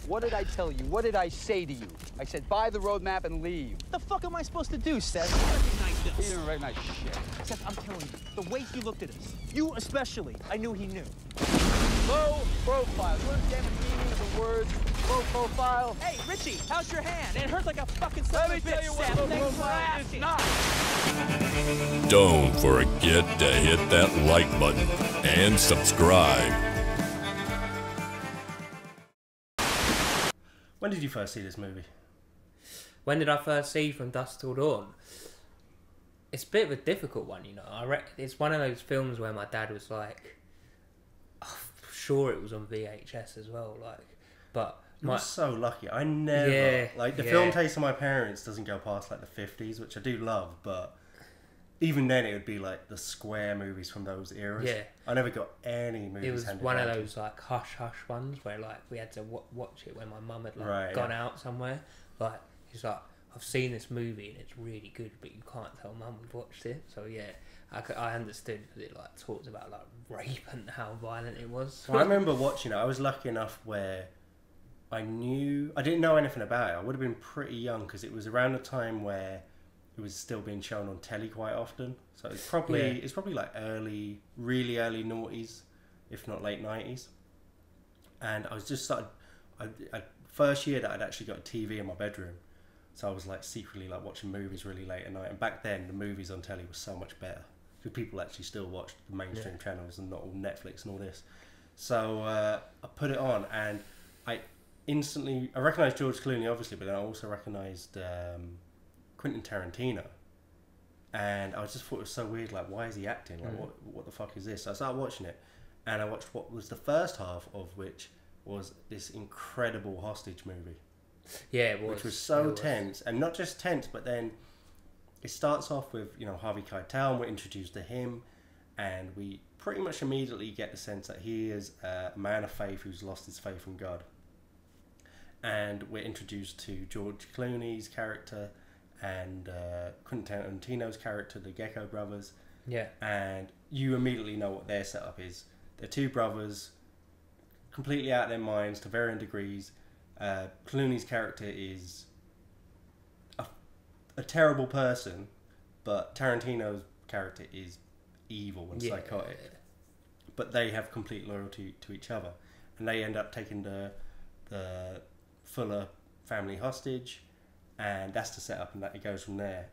What did I tell you? What did I say to you? I said buy the roadmap and leave. What the fuck am I supposed to do, Seth? Recognize He this. didn't recognize shit. Seth, I'm telling you, the way he looked at us, you especially, I knew he knew. Low profile. You understand the meaning of the words low profile? Hey, Richie, how's your hand? It hurts like a fucking Let son me of a tell bitch, you Seth. what low Thanks for profile is asking. not. Don't forget to hit that like button and subscribe. When did you first see this movie? When did I first see From Dusk Till Dawn? It's a bit of a difficult one, you know. It's one of those films where my dad was like, I'm sure it was on VHS as well, like, but I'm so lucky. I never the film taste of my parents doesn't go past like the 50s, which I do love, but even then it would be like the square movies from those eras. Yeah. I never got any movies. It was handed one down of to me. those like hush ones where like we had to watch it when my mum had like Right, gone out somewhere. Like he's like, I've seen this movie and it's really good, but you can't tell mum we've watched it. So yeah, I understood because it like talks about like rape and how violent it was. Well, I remember watching it. I was lucky enough where I didn't know anything about it. I would have been pretty young because it was around the time where it was still being shown on telly quite often. So it's probably like really early noughties, if not late 90s. And I was just first year that I'd actually got a TV in my bedroom. So I was like secretly like watching movies really late at night. And back then the movies on telly were so much better because people actually still watched the mainstream channels and not all Netflix and all this. So I put it on and I recognised George Clooney obviously, but then I also recognised Quentin Tarantino, and I just thought it was so weird. Like, why is he acting? Like, what the fuck is this? So I started watching it, and I watched what was the first half of which was this incredible hostage movie. Yeah, it was. Which was so tense, and not just tense, but then it starts off with Harvey Keitel, and we're introduced to him, and we pretty much immediately get the sense that he is a man of faith who's lost his faith in God. And we're introduced to George Clooney's character and Quentin Tarantino's character, the Gecko brothers. Yeah. And you immediately know what their setup is. They're two brothers, completely out of their minds to varying degrees. Clooney's character is a terrible person, but Tarantino's character is evil and psychotic. But they have complete loyalty to each other. And they end up taking the Fuller family hostage, and that's the setup, and that it goes from there.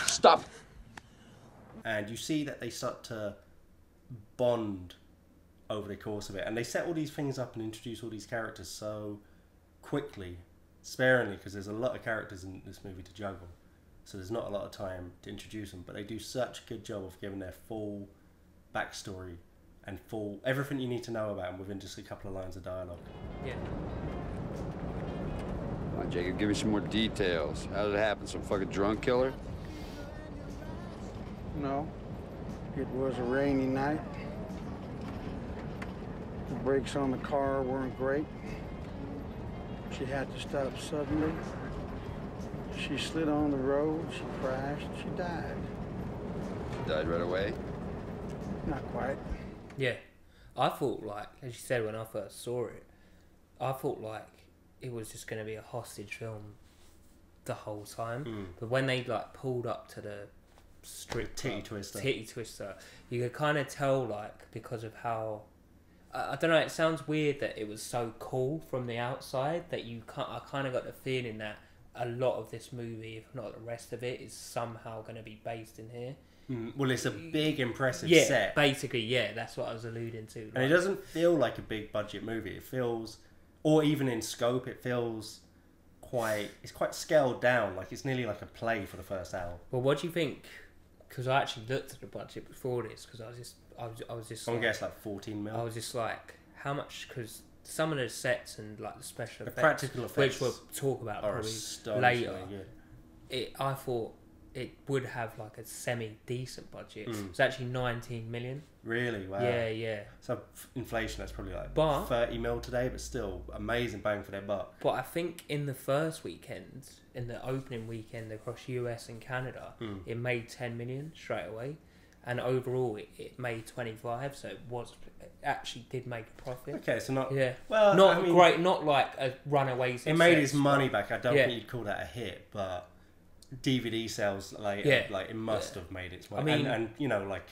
Stop. And you see that they start to bond over the course of it, and they set all these things up and introduce all these characters so quickly, sparingly, because there's a lot of characters in this movie to juggle. So there's not a lot of time to introduce them, but they do such a good job of giving their full backstory and full everything you need to know about them within just a couple of lines of dialogue. Yeah. Come on, Jacob, give me some more details. How did it happen? Some fucking drunk killer? No. It was a rainy night. The brakes on the car weren't great. She had to stop suddenly. She slid on the road, she crashed, she died. She died right away? Not quite. Yeah. I thought, like, as you said when I first saw it, I thought, like, it was just going to be a hostage film the whole time. But when they, like, pulled up to the strip Titty twister, you could kind of tell, like, because of how... I don't know, it sounds weird that it was so cool from the outside that I kind of got the feeling that a lot of this movie, if not the rest of it, is somehow going to be based in here. Well, it's a big, impressive set. set. Basically, yeah, that's what I was alluding to. Like, and it doesn't feel like a big budget movie. It feels, or even in scope, it feels it's quite scaled down. Like it's nearly like a play for the first hour. Well, what do you think? Because I actually looked at the budget before this, because I was just. I guess like 14 mil. I was just like, how much? Because some of the sets and like the special effects, practical effects, which we'll talk about probably later. Good. I thought it would have like a semi-decent budget. It's actually 19 million. Really? Wow. Yeah. So inflation, that's probably like 30 mil today, but still amazing bang for their buck. But I think in the first weekend, in the opening weekend across US and Canada, it made 10 million straight away. and overall it made 25, so it actually did make a profit. Okay, so not Yeah. well, Not I mean, great, not like a runaway success. It made its money back. I don't Yeah. think you'd call that a hit, but DVD sales like it must have made its money. I mean, and you know, like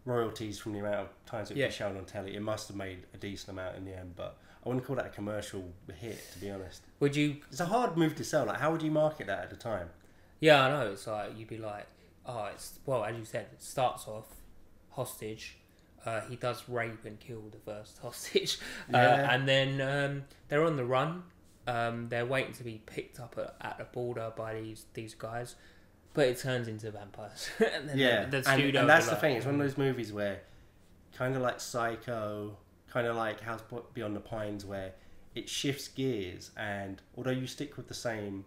royalties from the amount of times it Yeah. was shown on telly, it must have made a decent amount in the end. But I wouldn't call that a commercial hit, to be honest. Would you? It's a hard move to sell. Like, how would you market that at the time? Yeah, I know. It's like you'd be like, oh, it's well, as you said, it starts off hostage. He does rape and kill the first hostage, and then they're on the run. They're waiting to be picked up at the border by these guys, but it turns into vampires. And then the studio and that's the like, thing. It's one of those movies where, kind of like Psycho, kind of like House Beyond the Pines, where it shifts gears, and although you stick with the same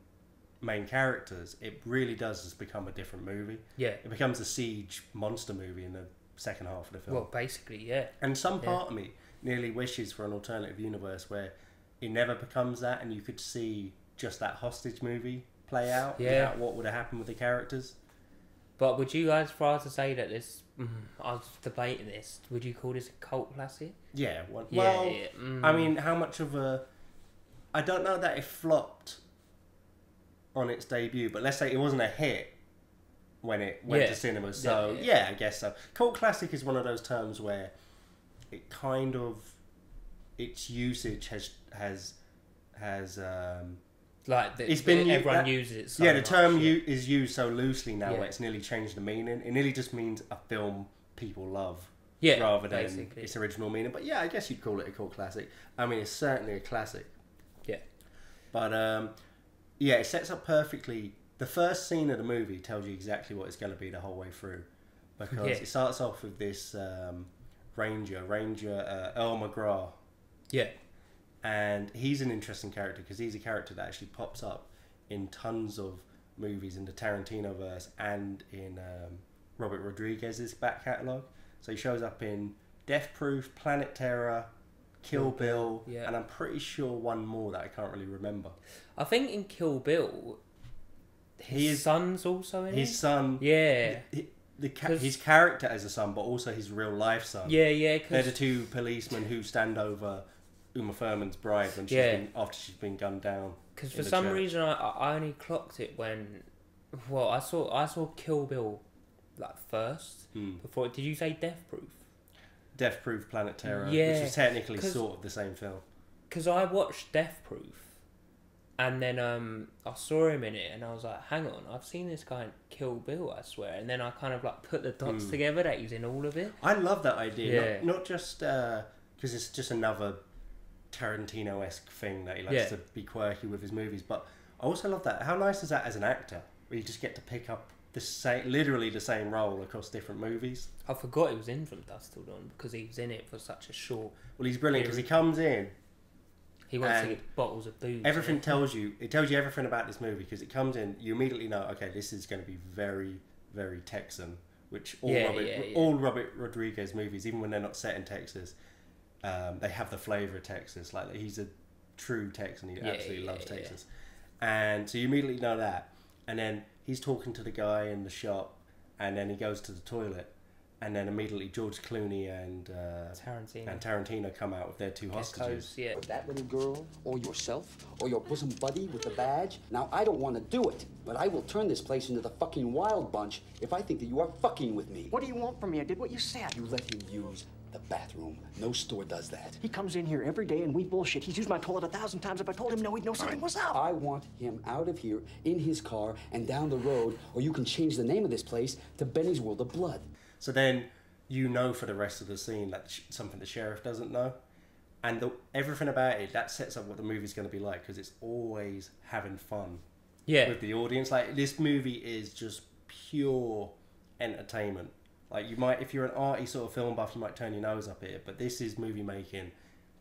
main characters, it really does just become a different movie. Yeah, it becomes a siege monster movie in the second half of the film. Well, basically, yeah. And some part of me nearly wishes for an alternative universe where it never becomes that, and you could see just that hostage movie play out. Yeah. What would have happened with the characters? But would you guys try to say that this? I was debating this. Would you call this a cult classic? Yeah. Yeah. I mean, how much of a? I don't know that it flopped on its debut, but let's say it wasn't a hit when it went to cinemas. So I guess so. Cult classic is one of those terms where it kind of its usage has like it's been everyone uses it. So the much, term is used so loosely now Yeah. where it's nearly changed the meaning. It nearly just means a film people love. Yeah, rather than basically. its original meaning. But yeah, I guess you'd call it a cult classic. I mean, it's certainly a classic. Yeah. But it sets up perfectly. The first scene of the movie tells you exactly what it's going to be the whole way through, because it starts off with this Ranger Earl McGraw. Yeah. And he's an interesting character because he's a character that actually pops up in tons of movies in the Tarantino verse and in Robert Rodriguez's back catalogue. So he shows up in Death Proof, Planet Terror, Kill Bill, and I'm pretty sure one more that I can't really remember. I think in Kill Bill, his son's also in his it. son. Yeah. His character as a son, but also his real life son. Yeah. They're the two policemen who stand over Uma Thurman's bride when after she's been gunned down. Because for some reason I only clocked it when, well, I saw Kill Bill like first before. Did you say Death Proof? Death Proof, Planet Terror, which is technically sort of the same film. Because I watched Death Proof, and then I saw him in it, and I was like, hang on, I've seen this guy in Kill Bill, I swear. And then I kind of like put the dots together that he's in all of it. I love that idea. Not just because it's just another Tarantino-esque thing that he likes to be quirky with his movies, but I also love that. How nice is that as an actor, where you just get to pick up literally the same role across different movies? I forgot he was in From Dusk Till Dawn because he was in it for such a short. Well, he's brilliant because he comes in. He wants to get bottles of booze. Everything tells you everything about this movie because it comes in. You immediately know, okay, this is going to be very, very Texan. Which all Robert Rodriguez movies, even when they're not set in Texas, they have the flavor of Texas. Like he's a true Texan. He absolutely loves Texas, and so you immediately know that. And then he's talking to the guy in the shop, and then he goes to the toilet, and then immediately George Clooney and Tarantino come out with their two hostages. With that little girl, or yourself, or your bosom buddy with the badge. Now, I don't want to do it, but I will turn this place into the fucking Wild Bunch if I think that you are fucking with me. What do you want from me? I did what you said. You let him use the bathroom. No store does that. He comes in here every day and we bullshit. He's used my toilet 1,000 times. If I told him no, he'd know something was up. I want him out of here in his car and down the road, or you can change the name of this place to Benny's World of Blood. So then you know for the rest of the scene that something the sheriff doesn't know. And everything about it, that sets up what the movie's going to be like, because it's always having fun with the audience. Like, this movie is just pure entertainment. Like, you might, if you're an arty sort of film buff, you might turn your nose up at it, but this is movie making,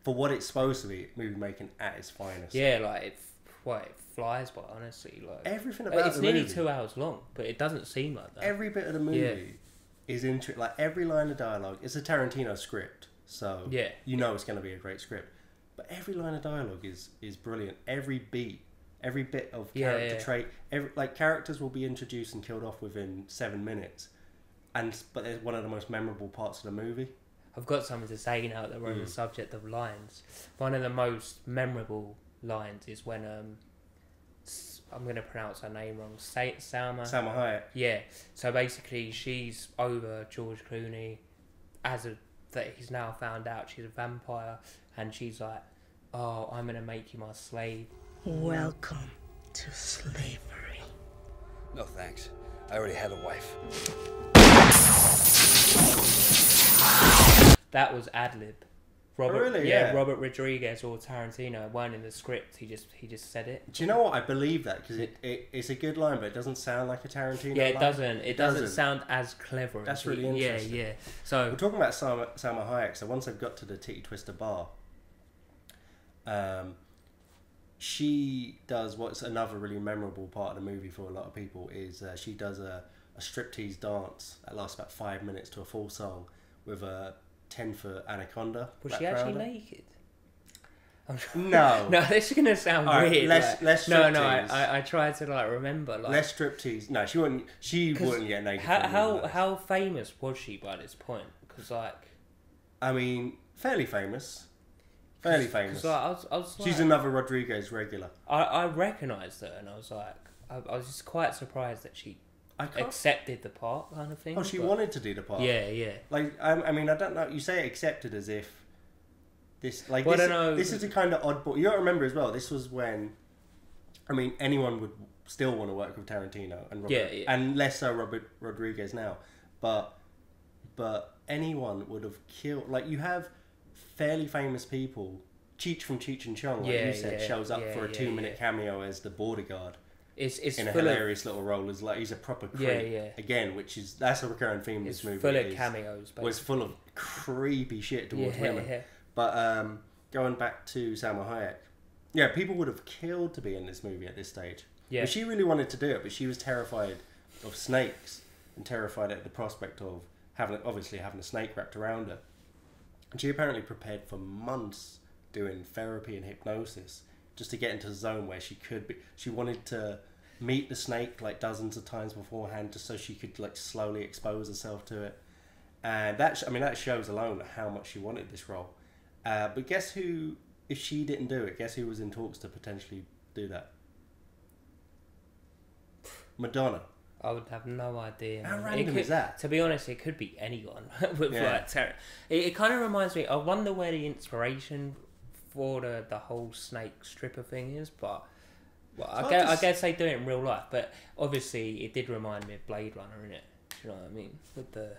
for what it's supposed to be, movie making at its finest. Yeah, like, it flies by, honestly. Like, everything about it's the nearly movie, 2 hours long, but it doesn't seem like that. Every bit of the movie is like every line of dialogue. It's a Tarantino script, so you know it's going to be a great script. But every line of dialogue is brilliant. Every beat, every bit of character trait, characters will be introduced and killed off within 7 minutes, but it's one of the most memorable parts of the movie. I've got something to say now that we're on the subject of lines. One of the most memorable lines is when I'm going to pronounce her name wrong. Salma Hayek. Yeah. So basically, she's over George Clooney that he's now found out she's a vampire, and she's like, "Oh, I'm going to make you my slave." Welcome to slavery. No thanks. I already had a wife. That was ad-lib. Robert, really? Yeah. Robert Rodriguez or Tarantino weren't in the script. He just said it. Do you know what? I believe that because it's a good line, but it doesn't sound like a Tarantino. Yeah, it line. doesn't. It doesn't sound as clever. That's really interesting. Yeah. So we're talking about Salma Hayek. So once they've got to the Titty Twister bar, she does what's another really memorable part of the movie for a lot of people is she does a striptease dance that lasts about 5 minutes to a full song with a 10-foot anaconda. Was she actually naked? No. No, this is gonna sound right, weird. Less striptease. No. I tried to remember less striptease. No, she wouldn't. She wouldn't get naked. How famous was she by this point? Because I mean, fairly famous. Fairly famous. I was she's another Rodriguez regular. I recognised her, and I was like, I was just quite surprised that she accepted the part, kind of thing. Oh, she wanted to do the part. Yeah. Like, I mean, I don't know. You say accepted as if this, like, well, this is a kind of oddball. You got to remember as well. This was when, I mean, anyone would still want to work with Tarantino and and less so Robert Rodriguez now, but anyone would have killed. Like, you have fairly famous people. Cheech from Cheech and Chong, like you said, shows up for a 2-minute cameo as the border guard. It's in a hilarious little role as like he's a proper creep again, that's a recurring theme in this movie. Full of cameos. Basically. Was full of creepy shit towards women. Yeah. But going back to Salma Hayek, people would have killed to be in this movie at this stage. Yeah, but she really wanted to do it, but she was terrified of snakes and terrified at the prospect of having a snake wrapped around her. And she apparently prepared for months doing therapy and hypnosis just to get into the zone where she could be. She wanted to meet the snake like dozens of times beforehand, just so she could like slowly expose herself to it. And that shows alone how much she wanted this role. But guess who? If she didn't do it, guess who was in talks to potentially do that? Madonna. I would have no idea. How random is that? To be honest, it could be anyone with like terror. It kind of reminds me. I wonder where the inspiration for the whole snake stripper thing is, but I guess they do it in real life. But obviously, it did remind me of Blade Runner, innit? Do you know what I mean? With the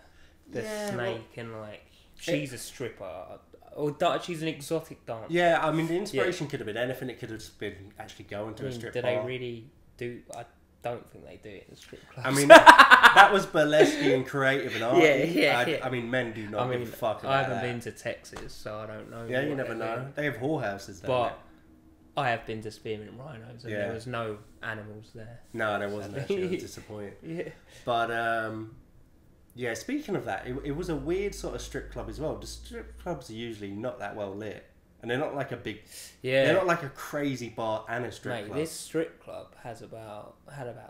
snake and like she's a stripper or she's an exotic dancer. Yeah, I mean the inspiration could have been anything. It could have been actually going to a strip bar. Do they really do? I don't think they do it in strip clubs. I mean, that was burlesque and creative and arty. Yeah. I mean, men do not give a fuck about that. I haven't been to Texas, so I don't know. Yeah, you never know. They have whorehouses there. But I have been to Spearmint Rhinos, and there was no animals there. No, there wasn't actually. I was disappointed. Yeah. But, speaking of that, it was a weird sort of strip club as well. The strip clubs are usually not that well lit. And they're not like a big... Yeah. They're not like a crazy bar and a strip club. This strip club had about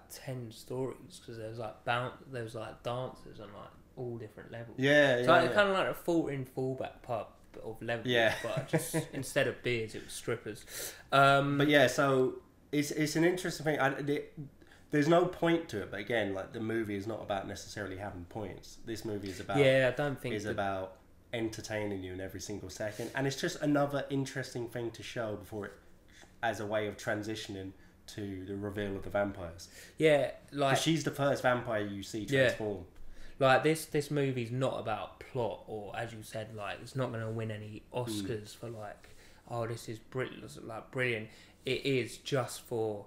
10 stories because there was like dancers on like all different levels. Yeah, so kind of like a fallback pub of levels. Yeah. But just instead of beers, it was strippers. But yeah, so it's an interesting thing. There's no point to it, but again, like the movie is not about necessarily having points. This movie is about... Yeah, I don't think... about entertaining you in every single second, and it's just another interesting thing to show before it as a way of transitioning to the reveal of the vampires. Yeah, like she's the first vampire you see transform. Like this movie's not about plot, or as you said, like it's not going to win any Oscars for like, oh, this is brilliant. It is just for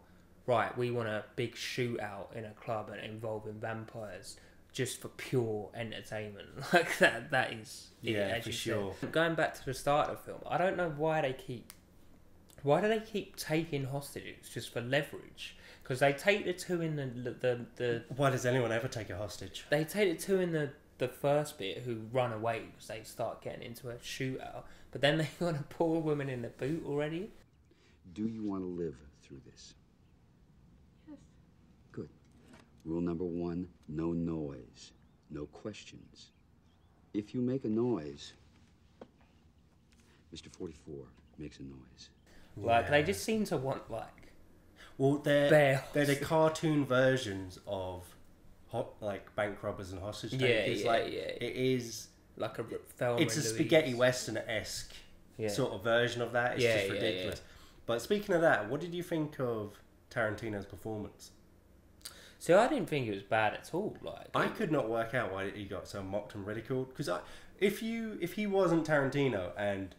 we want a big shootout in a club and involving vampires. Just for pure entertainment, like that is as you sure. Said. Going back to the start of the film, I don't know why do they keep taking hostages just for leverage? Because they take the two in the. Why does anyone ever take a hostage? They take the two in the first bit who run away because they start getting into a shootout, but then they got a poor woman in the boot already. Do you want to live through this? Rule number 1, no noise. No questions. If you make a noise, Mr. 44 makes a noise. Like, they just seem to want, like... Well, they're the cartoon versions of, like, bank robbers and hostage takers. It is... Like a Thelma It's a and spaghetti Louise. Western-esque sort of version of that. It's just ridiculous. But speaking of that, what did you think of Tarantino's performance? See, I didn't think it was bad at all. Like, I could not work out why he got so mocked and ridiculed. Because if he wasn't Tarantino and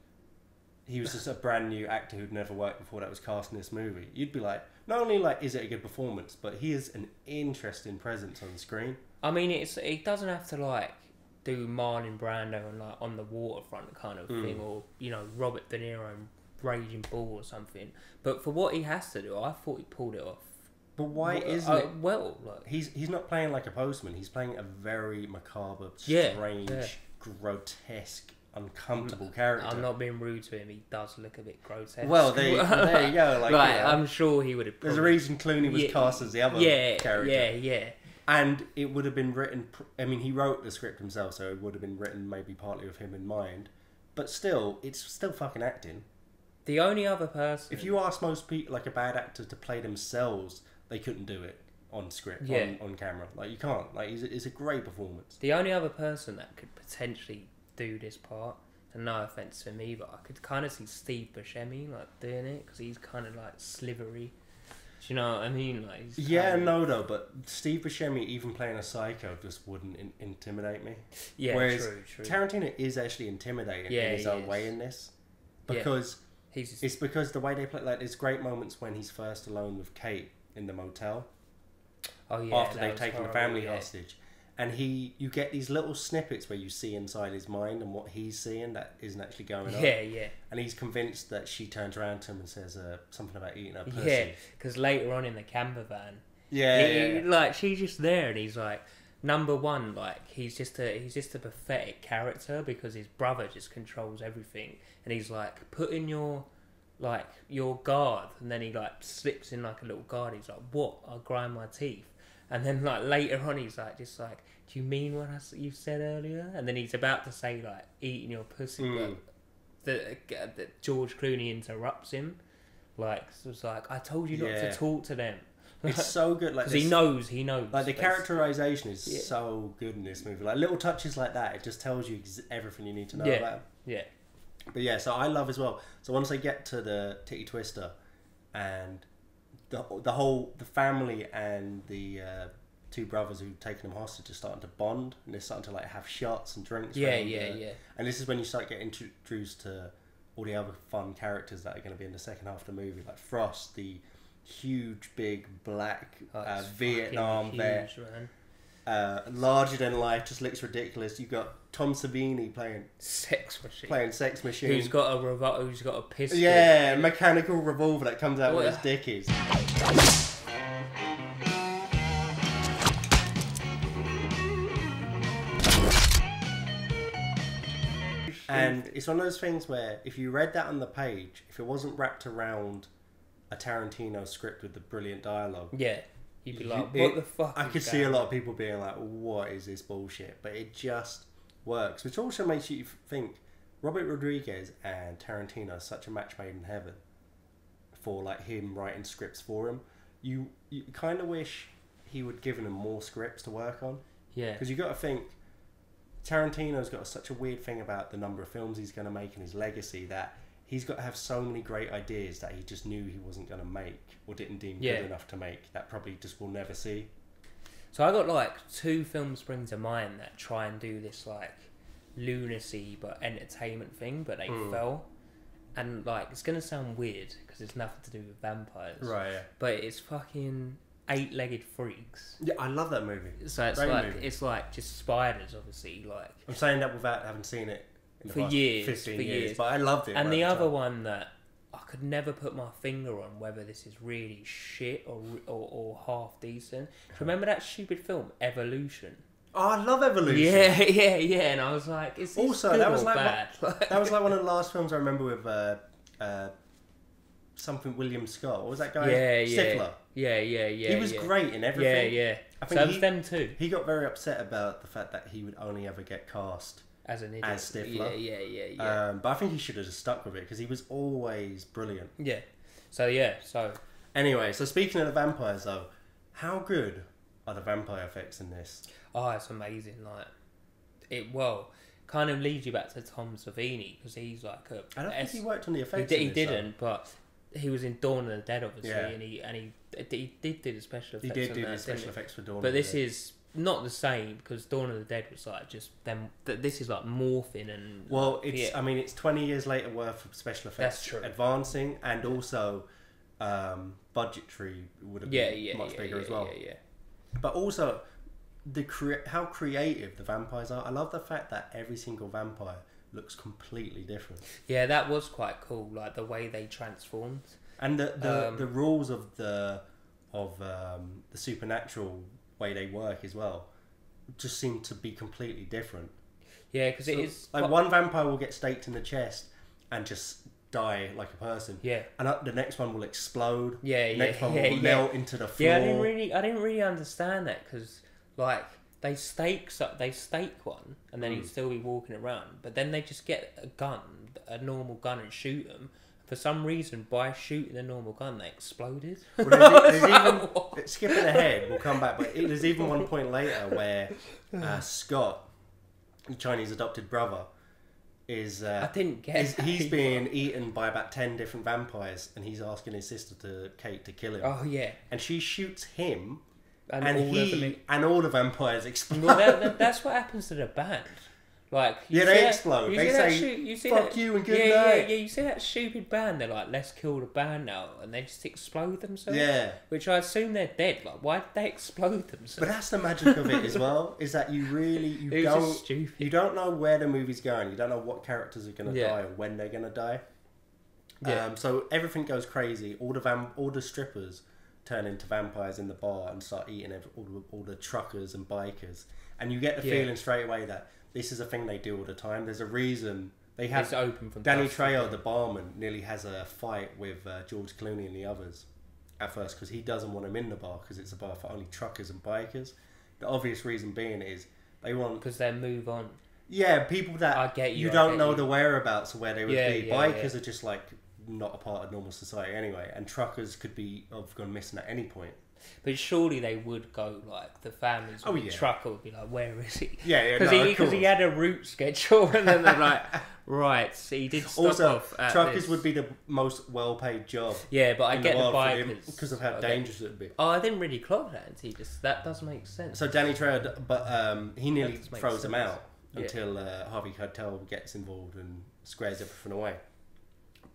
he was just a brand new actor who'd never worked before that was cast in this movie, you'd be like, not only like is it a good performance, but he is an interesting presence on the screen. I mean, it doesn't have to like do Marlon Brando and like On the Waterfront kind of thing, or you know Robert De Niro and Raging Bull or something. But for what he has to do, I thought he pulled it off. But why isn't it? Well, like, he's not playing like a postman. He's playing a very macabre, strange, grotesque, uncomfortable character. I'm not being rude to him. He does look a bit grotesque. Well, there you go. Like, I'm sure he would have. There's a reason Clooney was cast as the other character. Yeah. And it would have been written... I mean, he wrote the script himself, so it would have been written maybe partly with him in mind. But still, it's still fucking acting. The only other person... If you ask most people, like a bad actor, to play themselves, they couldn't do it on script, on camera. Like, you can't. Like, it's a great performance. The only other person that could potentially do this part, and no offence to him either, I could kind of see Steve Buscemi, like, doing it, because he's kind of, like, slivery. Do you know what I mean? Like, though, but Steve Buscemi, even playing a psycho, just wouldn't intimidate me. Yeah, whereas true. Tarantina is actually intimidating in his own way in this. Because it's because the way they play, like, there's great moments when he's first alone with Kate in the motel. Oh, yeah. After they've taken the family hostage. And you get these little snippets where you see inside his mind and what he's seeing that isn't actually going on. Yeah. And he's convinced that she turns around to him and says something about eating her pussy. Yeah, because later on in the camper van, like, she's just there and he's like, number one, like, he's just a pathetic character because his brother just controls everything, and he's like, put in your guard, and then he like slips in like a little guard. He's like, what? I'll grind my teeth. And then, like, later on, he's like, just like, do you mean what you said earlier? And then he's about to say, like, eating your pussy, but George Clooney interrupts him. Like, so it's like, I told you not to talk to them. It's so good. Like, he knows. Like, the characterization is so good in this movie. Like, little touches like that, it just tells you everything you need to know about him. Yeah. But yeah, so I love as well. So once they get to the titty twister and... The family and the two brothers who've taken him hostage are starting to bond, and they're starting to like have shots and drinks. Yeah. And this is when you start getting introduced to all the other fun characters that are going to be in the second half of the movie, like Frost, the huge, big, black Vietnam vet. Larger than life, just looks ridiculous. You've got Tom Savini playing Sex Machine. Who's got a pistol. Yeah, mechanical revolver that comes out where his dick is. And it's one of those things where if you read that on the page, if it wasn't wrapped around a Tarantino script with the brilliant dialogue, you'd be like, what the fuck? I could see a lot of people being like, what is this bullshit? But it just works, which also makes you think Robert Rodriguez and Tarantino are such a match made in heaven for like him writing scripts for him. You kind of wish he would given him more scripts to work on. Yeah. Because you got to think Tarantino's got such a weird thing about the number of films he's going to make and his legacy that he's got to have so many great ideas that he just knew he wasn't going to make or didn't deem good enough to make that probably just we'll never see. So I got like 2 films spring to mind that try and do this like lunacy but entertainment thing, but they fell. And like, it's going to sound weird because it's nothing to do with vampires. Right, yeah. But it's fucking 8-Legged Freaks. Yeah, I love that movie. So it's like just spiders, obviously. Like, I'm saying that without having seen it in the past years, 15 years. But I loved it. And the other one that I could never put my finger on whether this is really shit or half decent. Do you remember that stupid film, Evolution? Oh, I love Evolution. Yeah. And I was like, is this also, good that was or like bad? That was like one of the last films I remember with something William Scott. What was that guy? Yeah. Stifler. Yeah. He was great in everything. Yeah. I So think it was them too. He got very upset about the fact that he would only ever get cast As an idiot. as Stifler. Yeah. But I think he should have just stuck with it because he was always brilliant. Yeah. So Anyway, so speaking of the vampires though, how good are the vampire effects in this? oh, it's amazing. Like it kind of leads you back to Tom Savini because he's like a. I don't think he worked on the effects. He in this, didn't, but he was in Dawn of the Dead, obviously, Yeah. and he did do the special effects. He did on do that, the special didn't he? effects for Dawn. But of the this Dead. is not the same because Dawn of the Dead was like just them. This is like morphing and. Well, it's. I mean, it's 20 years later worth of special effects. That's true. Advancing and also budgetary would have been much bigger as well. Yeah. But also, how creative the vampires are. I love the fact that every single vampire looks completely different. Yeah, that was quite cool. Like the way they transformed. And the rules of the supernatural way they work as well just seem to be completely different. Yeah, because it is like one vampire will get staked in the chest and just die like a person. Yeah, and the next one will explode. Yeah, the next one will melt into the floor. Yeah, I didn't really understand that because like they stake one and then he'd still be walking around, but then they just get a normal gun, and shoot him. For some reason, by shooting a normal gun, they exploded. Well, there's even skipping ahead, we'll come back, but there's even one point later where Scott, the Chinese adopted brother, is I didn't get he's being eaten by about 10 different vampires, and he's asking his sister Kate to kill him. Oh yeah, and she shoots him, and all the vampires explode. Well, that's what happens to the band. Like they explode. They say "fuck you" and "good night." Yeah. You see that stupid band? They're like, "Let's kill the band now," and they just explode themselves. Yeah, which I assume they're dead. Like, why did they explode themselves? But that's the magic of it as well. Is that you don't know where the movie's going. You don't know what characters are going to die or when they're going to die. Yeah. So everything goes crazy. All the strippers turn into vampires in the bar and start eating all the truckers and bikers, and you get the feeling straight away that this is a thing they do all the time. There's a reason they have. It's open from Danny Trejo, the barman, nearly has a fight with George Clooney and the others at first because he doesn't want him in the bar because it's a bar for only truckers and bikers. The obvious reason being is they want because they move on. Yeah, people that I get you, don't know the whereabouts of where they would be. Bikers are just like not a part of normal society anyway, and truckers could have gone missing at any point. But surely they would go, like, the families of the trucker would be like, where is he? Yeah, because he had a route schedule, and then they're like, right, so he did stop off at truckers would be the most well-paid job. Yeah, but I get the bikers because of how dangerous it would be. Oh, I didn't really clock that until that does make sense. So Danny Trejo, but he nearly throws him out until Harvey Keitel gets involved and squares everything away.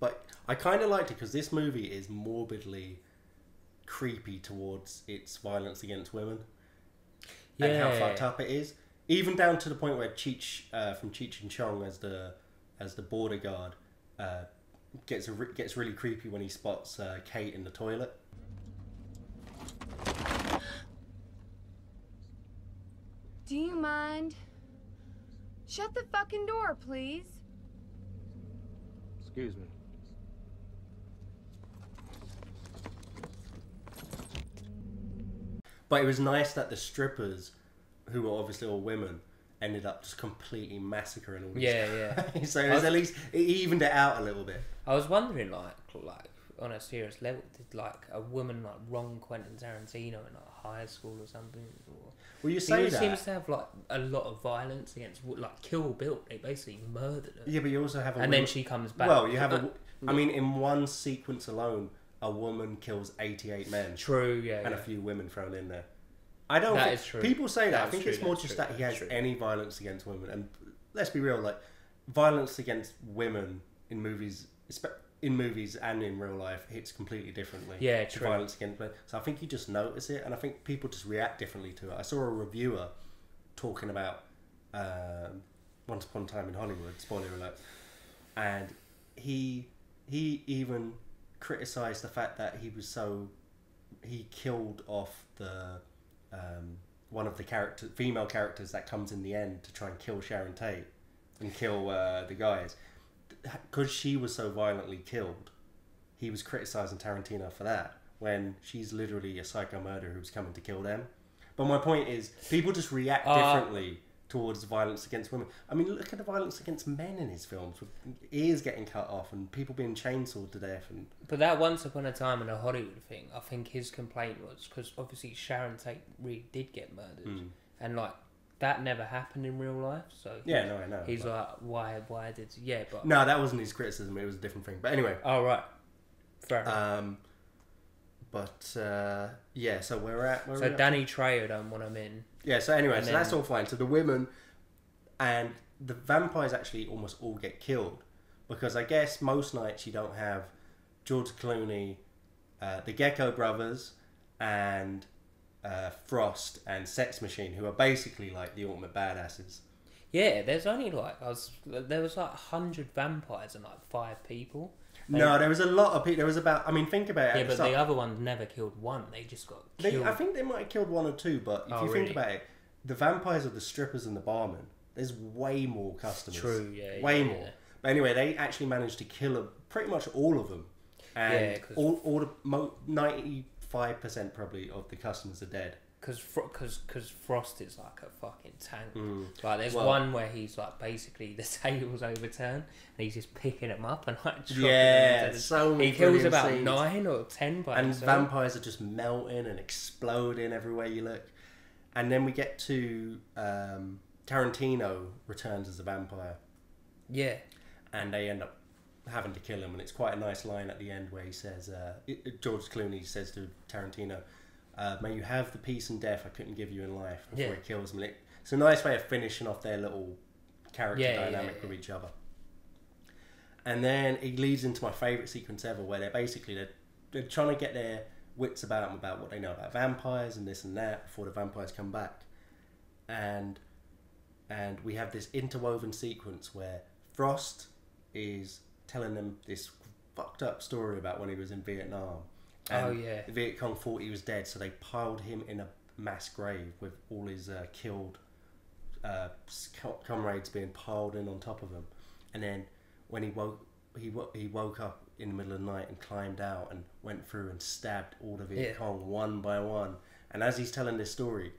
But I kind of liked it because this movie is morbidly creepy towards its violence against women and how fucked up it is, even down to the point where Cheech from Cheech and Chong as the border guard gets really creepy when he spots Kate in the toilet. Do you mind? Shut the fucking door, please. Excuse me. But it was nice that the strippers, who were obviously all women, ended up just completely massacring all these guys. So it was at least it evened it out a little bit. I was wondering, like on a serious level, did like a woman like wrong Quentin Tarantino in like high school or something? Or well, you say he that seems to have like a lot of violence against like Kill Bill. They basically murdered her. Yeah, but you also have and then she comes back. Well, you have I mean, in one sequence alone, a woman kills 88 men. True, and a few women thrown in there. I don't. That is true. People say that. I think it's more just that he has any violence against women. And let's be real, like violence against women in movies and in real life hits completely differently. Yeah, to true. Violence against men. So I think you just notice it, and I think people just react differently to it. I saw a reviewer talking about Once Upon a Time in Hollywood. Spoiler alert. And he even criticised the fact that he killed off the one of the female characters that comes in the end to try and kill Sharon Tate and kill the guys. Because she was so violently killed, he was criticising Tarantino for that. when she's literally a psycho murderer who's coming to kill them. But my point is, people just react differently towards violence against women. I mean, look at the violence against men in his films, with ears getting cut off and people being chainsawed to death. But that Once Upon a Time in a Hollywood thing, I think his complaint was because obviously Sharon Tate really did get murdered, and like that never happened in real life. So yeah, no, I know. He's like, why did but no, that wasn't his criticism. It was a different thing. But anyway. Oh right, fair enough. But yeah, so we're at. So Danny Trejo don't want him in. Yeah. So anyway, so that's all fine. So the women and the vampires actually almost all get killed because I guess most nights you don't have George Clooney, the Gecko brothers, and Frost and Sex Machine, who are basically like the ultimate badasses. Yeah, there's only like there was like 100 vampires and like 5 people. No, there was a lot of people. There was about. I mean, think about it. Yeah, but the other ones never killed one. They just got killed. I think they might have killed 1 or 2, but if you think about it, the vampires are the strippers and the barmen. There's way more customers. True, yeah. Way more. Yeah. But anyway, they actually managed to kill pretty much all of them. And all the 95% probably of the customers are dead. Because Frost is like a fucking tank. Like there's one where he's like basically the table's overturned and he's just picking them up and like dropping them. So many. He kills about scenes. 9 or 10 by and himself. Vampires are just melting and exploding everywhere you look. And then we get to Tarantino returns as a vampire. Yeah. And they end up having to kill him, and it's quite a nice line at the end where he says, George Clooney says to Tarantino, may you have the peace and death I couldn't give you in life, before he kills him. It's a nice way of finishing off their little character dynamic with each other. And then it leads into my favourite sequence ever, where they're trying to get their wits about them, about what they know about vampires and this and that before the vampires come back. And we have this interwoven sequence where Frost is telling them this fucked up story about when he was in Vietnam. And the Viet Cong thought he was dead, so they piled him in a mass grave with all his killed comrades being piled in on top of him. And then when he woke up in the middle of the night and climbed out and went through and stabbed all the Viet Cong one by one. And as he's telling this story,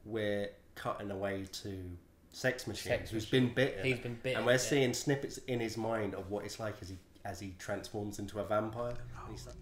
we're cutting away to Sex Machine, who's been bitten. He's been bitten, and we're seeing snippets in his mind of what it's like as he transforms into a vampire. And he's like,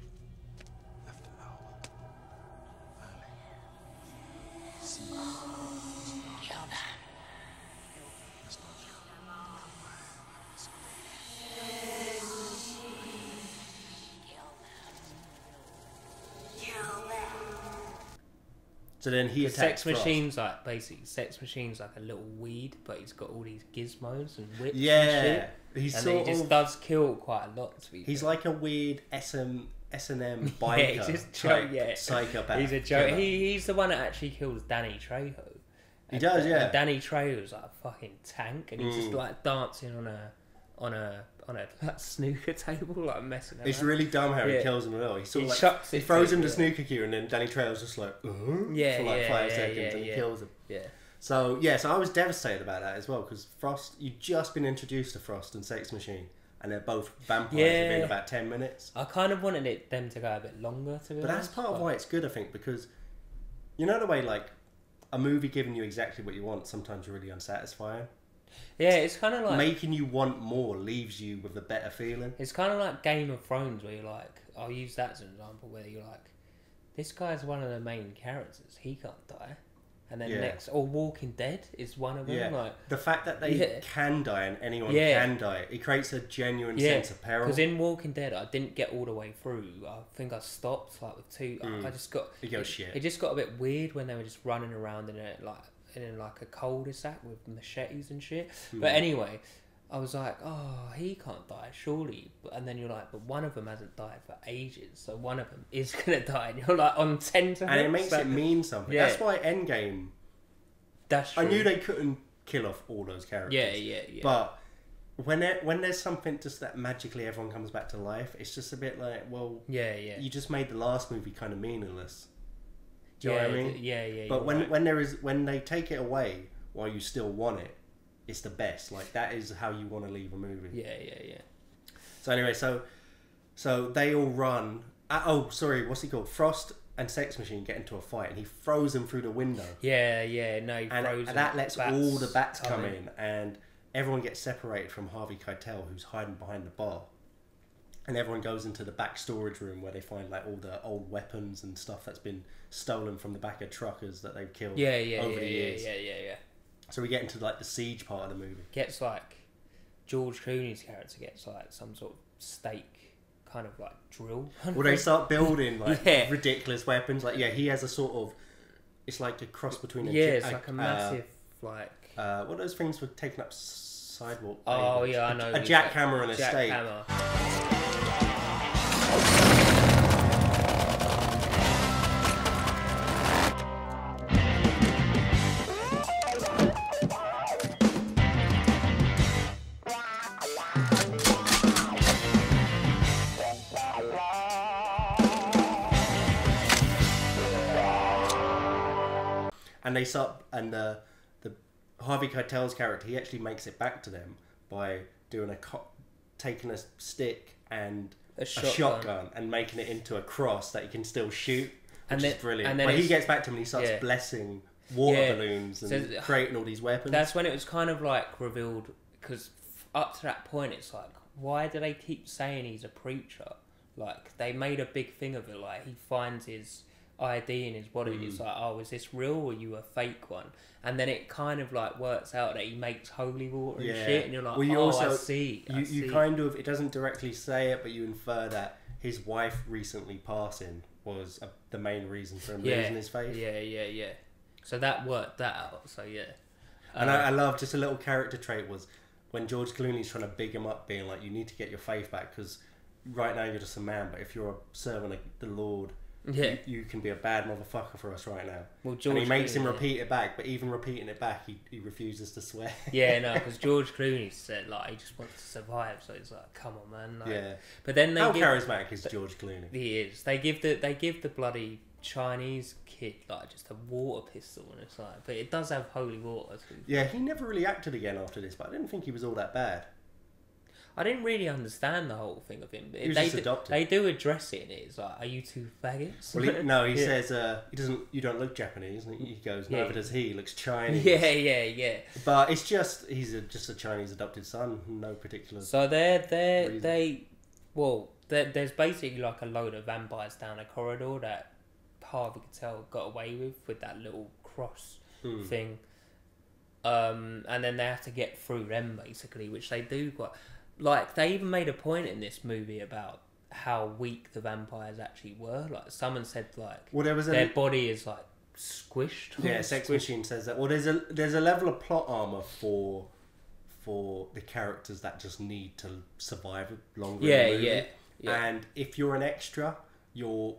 so then he attacks Sex Machine's like basically Sex Machine's like a little weed, but he's got all these gizmos and whips. Yeah, and shit. He just does kill quite a lot. To be he's fair. like a weird S&M biker psychopath. He's a joke. He's the one that actually kills Danny Trejo. He does, yeah. And Danny Trejo's like a fucking tank, and he's just like dancing on a snooker table, like messing around. It's really dumb how he kills him as well. He throws him the snooker cue, and then Danny Trejo's just like, for like 5 seconds, and he kills him. Yeah. So I was devastated about that as well, because Frost, you'd just been introduced to Frost and Sex Machine, and they're both vampires within about 10 minutes. I kind of wanted them to go a bit longer, to be honest. But that's part of why it's good, I think, because you know the way like a movie giving you exactly what you want sometimes really unsatisfying. Yeah, it's kind of like making you want more leaves you with a better feeling. It's kind of like Game of Thrones, where you're like, I'll use that as an example, where you're like, this guy's one of the main characters, he can't die. And then or Walking Dead is one of them. Yeah. Like the fact that they can die and anyone can die, it creates a genuine sense of peril. Because in Walking Dead, I didn't get all the way through. I think I stopped like with 2. I just got it just got a bit weird when they were just running around in a cul-de-sac with machetes and shit. But anyway, I was like, oh, he can't die, surely. And then you're like, but one of them hasn't died for ages, so one of them is going to die. And you're like on 10 to and it makes it mean something. Yeah. That's why Endgame... That's true. I knew they couldn't kill off all those characters. Yeah. But when there's something just that magically everyone comes back to life, it's just a bit like, well... Yeah. You just made the last movie kind of meaningless. Do you know what I mean? Yeah. But when they take it away while you still want it, it's the best. Like that is how you want to leave a movie. Yeah. So anyway, so they all run Sorry, what's he called? Frost and Sex Machine get into a fight, and he throws them through the window. Yeah, no, he throws and that lets all the bats come in. in, and everyone gets separated from Harvey Keitel, who's hiding behind the bar. And everyone goes into the back storage room where they find like all the old weapons and stuff that's been stolen from the back of truckers that they've killed over the years. Yeah. So we get into like the siege part of the movie. Gets like George Clooney's character gets like some sort of stake kind of like drill. Well, they start building like ridiculous weapons. Like he has a sort of, it's like a cross between it's like a massive like what are those things for taking up sidewalk? Oh yeah, I know. A jackhammer and a stake. And they start, and the Harvey Keitel's character, he actually makes it back to them by doing taking a stick and a shotgun and making it into a cross that he can still shoot, which is brilliant. And then he gets back to him and he starts blessing water balloons and creating all these weapons. That's when it was kind of like revealed, because up to that point it's like, why do they keep saying he's a preacher? Like, they made a big thing of it, like he finds his ID in his body and it's like, oh, is this real or are you a fake one? And then it kind of like works out that he makes holy water and shit, and you're like, I see. You kind of, it doesn't directly say it, but you infer that his wife recently passing was the main reason for him losing his faith. Yeah. So that worked that out. So yeah. And I love, just a little character trait was when George Clooney's trying to big him up, being like, you need to get your faith back because right now you're just a man, but if you're a servant of the Lord, you can be a bad motherfucker for us right now. Well, and he makes him repeat it back, but even repeating it back, he refuses to swear. Because George Clooney said like he just wants to survive, so he's like, come on, man. Like, but then how charismatic is George Clooney? He is. They give the bloody Chinese kid like just a water pistol, and it's like, but it does have holy water too. Yeah, he never really acted again after this, but I didn't think he was all that bad. I didn't really understand the whole thing of him. He was just adopted. They do address it, and it's like, "Are you two faggots?" Well, he says, "He doesn't. You don't look Japanese." And he goes, "Neither does he. He looks Chinese." Yeah. But it's just he's just a Chinese adopted son. No particular. So there's basically like a load of vampires down a corridor that Harvey Keitel got away with that little cross thing, and then they have to get through them basically, which they do quite. Like, they even made a point in this movie about how weak the vampires actually were. Like, someone said, like, their body is, like, squished. Yeah, Sex Machine says that. Well, there's a level of plot armor for the characters that just need to survive longer in the movie. Yeah. And if you're an extra, you're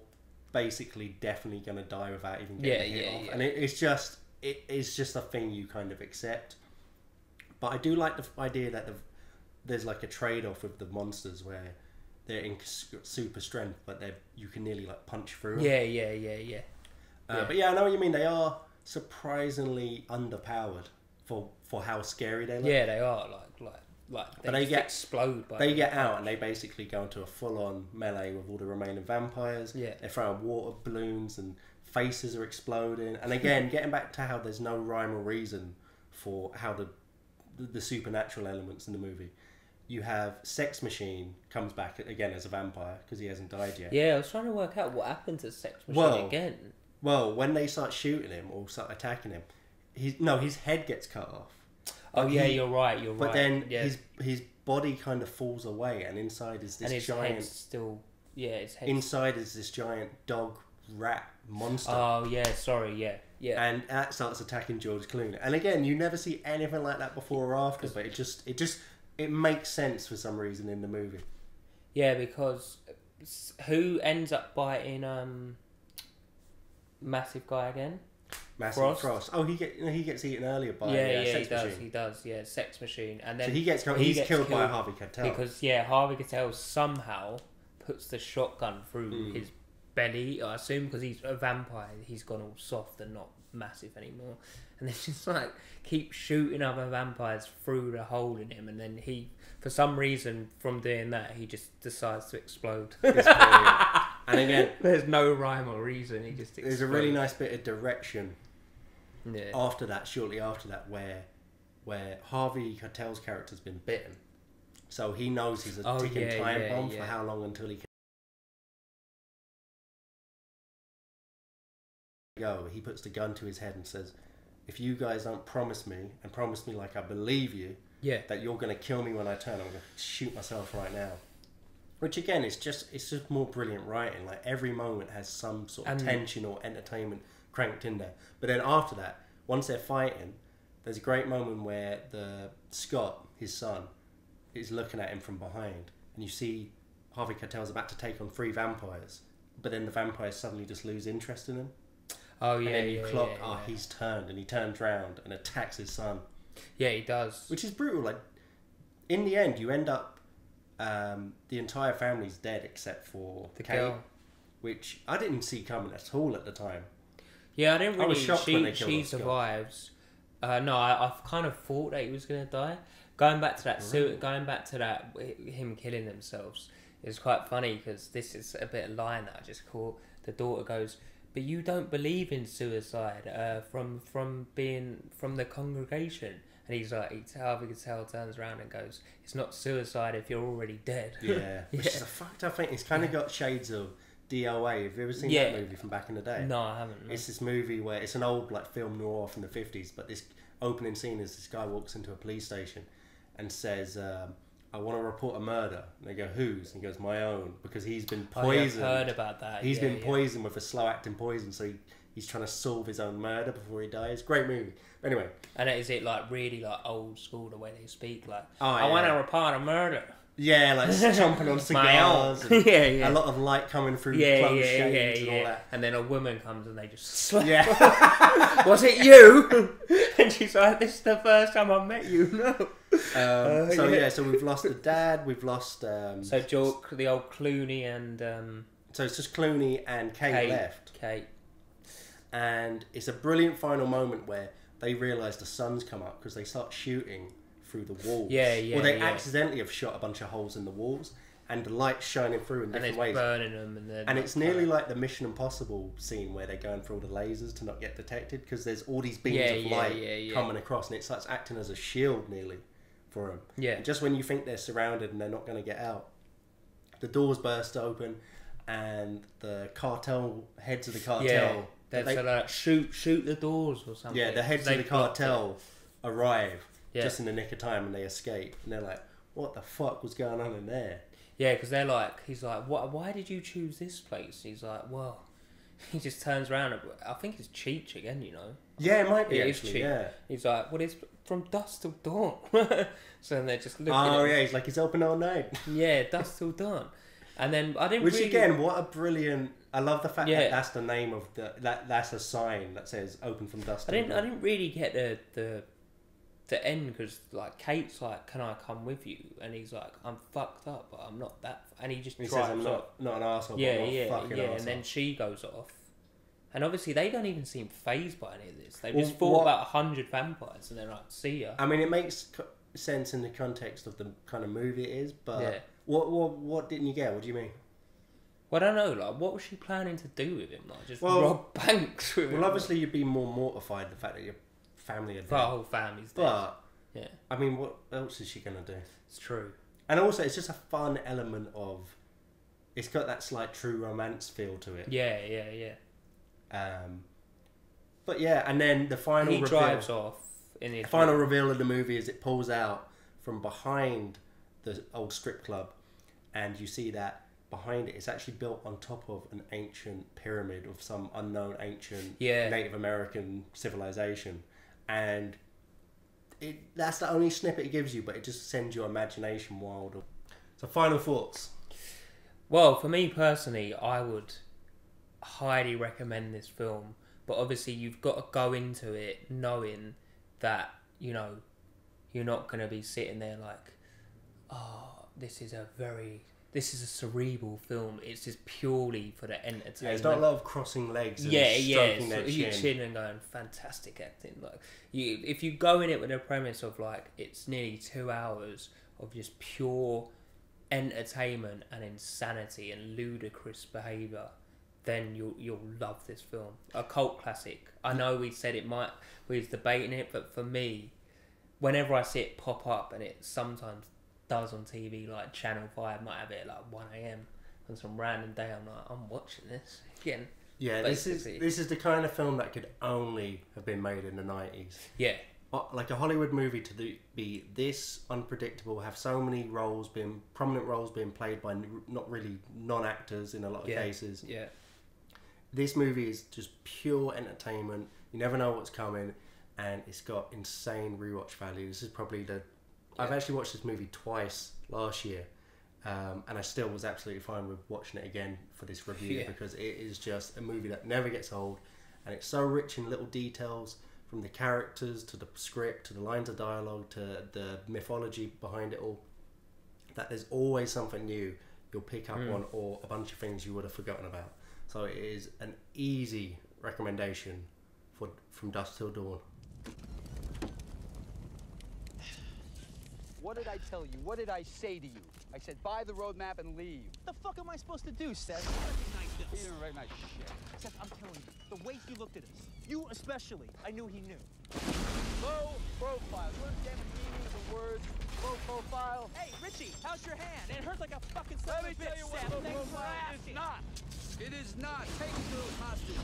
basically definitely going to die without even getting hit off. And it's just a thing you kind of accept. But I do like the idea that there's like a trade-off with the monsters where they're in super strength, but you can nearly like punch through them. Yeah. But yeah, I know what you mean. They are surprisingly underpowered for how scary they look. Yeah, they are. Like they explode. They get out and they basically go into a full-on melee with all the remaining vampires. Yeah. They're throwing water balloons and faces are exploding. And again, getting back to how there's no rhyme or reason for how the supernatural elements in the movie. You have Sex Machine comes back again as a vampire because he hasn't died yet. Yeah, I was trying to work out what happened to Sex Machine again. Well, when they start shooting him or start attacking him, his head gets cut off. Oh yeah, you're right. But then his body kind of falls away, and inside is this giant. Head's still, his head. Inside is this giant dog rat monster. Oh yeah, sorry, yeah. And that starts attacking George Clooney. And again, you never see anything like that before or after, but it makes sense for some reason in the movie. Yeah, because who ends up biting Massive Guy again? Massive Frost. Oh, he gets eaten earlier by Sex Machine. He does. Yeah, Sex Machine, and then so he gets killed by Harvey Keitel because Harvey Keitel somehow puts the shotgun through his belly. I assume because he's a vampire, he's gone all soft and not massive anymore, and then just like keep shooting other vampires through the hole in him, and then he, for some reason, from doing that, he just decides to explode. And again, there's no rhyme or reason. He just there's a really nice bit of direction. Yeah. After that, shortly after that, where Harvey Keitel's character's been bitten, so he knows he's a ticking time bomb for how long until he can go. He puts the gun to his head and says, "If you guys don't promise me and promise me like I believe you, that you're going to kill me when I turn, I'm going to shoot myself right now." Which again, it's just more brilliant writing. Like every moment has some sort of tension or entertainment cranked in there. But then after that, once they're fighting, there's a great moment where Scott, his son, is looking at him from behind, and you see Harvey Keitel's about to take on 3 vampires, but then the vampires suddenly just lose interest in him. Oh yeah, and then you clock, he's turned, and he turns round and attacks his son. Yeah, he does. Which is brutal. Like in the end, you end up the entire family's dead except for the Kate, girl, which I didn't see coming at all at the time. Yeah, I didn't really. I was shocked when they she survives. No, I kind of thought that he was going to die. Going back to that, him killing themselves is quite funny because this is a bit of line that I just caught. The daughter goes, "But you don't believe in suicide from the congregation." And he's like, Harvey Keitel turns around and goes, "It's not suicide if you're already dead." Yeah, which is a fucked up thing. It's kind of got shades of DOA. Have you ever seen that movie from back in the day? No, I haven't. No. It's this movie where it's an old like film noir from the 50s, but this opening scene is this guy walks into a police station and says, "I want to report a murder." And they go, "Whose?" And he goes, "My own," because he's been poisoned. I've heard about that. He's been poisoned with a slow-acting poison, so he's trying to solve his own murder before he dies. Great movie. Anyway. And is it like really like old school the way they speak? Like, I want to report a murder. Yeah, like chomping on cigars. And yeah. A lot of light coming through closed shades and all that. And then a woman comes and they just slap. Yeah. Was it you? And she's like, "This is the first time I've met you." No. So we've lost the dad. We've lost. So the old Clooney and. So it's just Clooney and Kate left. Kate. And it's a brilliant final moment where they realise the sun's come up because they start shooting through the walls. Or they accidentally have shot a bunch of holes in the walls, and the light's shining through in different ways. Burning them, and it's nearly like the Mission Impossible scene where they're going through all the lasers to not get detected because there's all these beams of light coming across, and it starts acting as a shield nearly for them. Yeah. And just when you think they're surrounded and they're not going to get out, the doors burst open, and the cartel heads of the cartel. Yeah. They like shoot the doors or something. Yeah, the heads of the cartel arrive just in the nick of time, and they escape. And they're like, "What the fuck was going on in there?" Yeah, because they're like, he's like, why did you choose this place? He's like, well, he just turns around. I think it's Cheech again, you know. Yeah, it might be. It actually, is Cheech. yeah. He's like, well, it's From Dusk Till Dawn. So then they're just looking. Oh yeah, he's like, it's open all night. Yeah, Dusk Till Dawn. And then I didn't. Which really... again, what a brilliant! I love the fact that that's the name of that's a sign that says "Open from Dusk." I didn't really get the end because like Kate's like, "Can I come with you?" And he's like, "I'm fucked up, but I'm not that." And he just says, "I'm not an arsehole." Yeah, arsehole. And then she goes off, and obviously they don't even seem fazed by any of this. They just fought about 100 vampires, and they're like, "See ya." I mean, it makes sense in the context of the kind of movie it is, but what didn't you get? What do you mean? Well, I don't know. Like, what was she planning to do with him? Like, just rob banks with him? Well, obviously, you'd be more mortified the fact that your family are dead. The whole family's dead. But yeah, I mean, what else is she gonna do? It's true. And also, it's just a fun element of. It's got that slight true romance feel to it. Yeah. But yeah, and then the final. He drives off. The final reveal of the movie is it pulls out from behind the old strip club, and you see that behind it, it's actually built on top of an ancient pyramid of some unknown ancient Native American civilization, and that's the only snippet it gives you, but it just sends your imagination wild. So, final thoughts. Well, for me personally, I would highly recommend this film, but obviously you've got to go into it knowing that, you know, you're not going to be sitting there like, oh, this is a cerebral film. It's just purely for the entertainment. Yeah, there's not a lot of crossing legs and stroking their chin and going, fantastic acting. Like, if you go in it with a premise of like, it's nearly 2 hours of just pure entertainment and insanity and ludicrous behaviour, then you'll love this film. A cult classic. I know we said we was debating it, but for me, whenever I see it pop up, and it sometimes does on TV, like Channel 5 might have it at like 1 a.m. on some random day, I'm like, I'm watching this again. Yeah, this is the kind of film that could only have been made in the 90s. Yeah. Like a Hollywood movie to be this unpredictable, have so many prominent roles being played by not really non-actors in a lot of cases. Yeah. This movie is just pure entertainment. You never know what's coming, and it's got insane rewatch value. This is probably I've actually watched this movie twice last year, and I still was absolutely fine with watching it again for this review because it is just a movie that never gets old, and it's so rich in little details, from the characters to the script to the lines of dialogue to the mythology behind it all, that there's always something new you'll pick up on, or a bunch of things you would have forgotten about. So it is an easy recommendation for From Dusk Till Dawn. What did I tell you? What did I say to you? I said buy the roadmap and leave. What the fuck am I supposed to do, Seth? He didn't recognize shit. Seth, I'm telling you, the way he looked at us, you especially, I knew he knew. Low profile. You understand the meaning of the words low profile? Hey, Richie, how's your hand? It hurts like a fucking son Let of me a tell bitch, you what Seth. low Thanks for profile asking. is not. It is not. Take those hostage.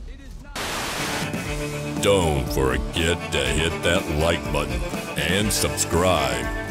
It is not. Don't forget to hit that like button and subscribe.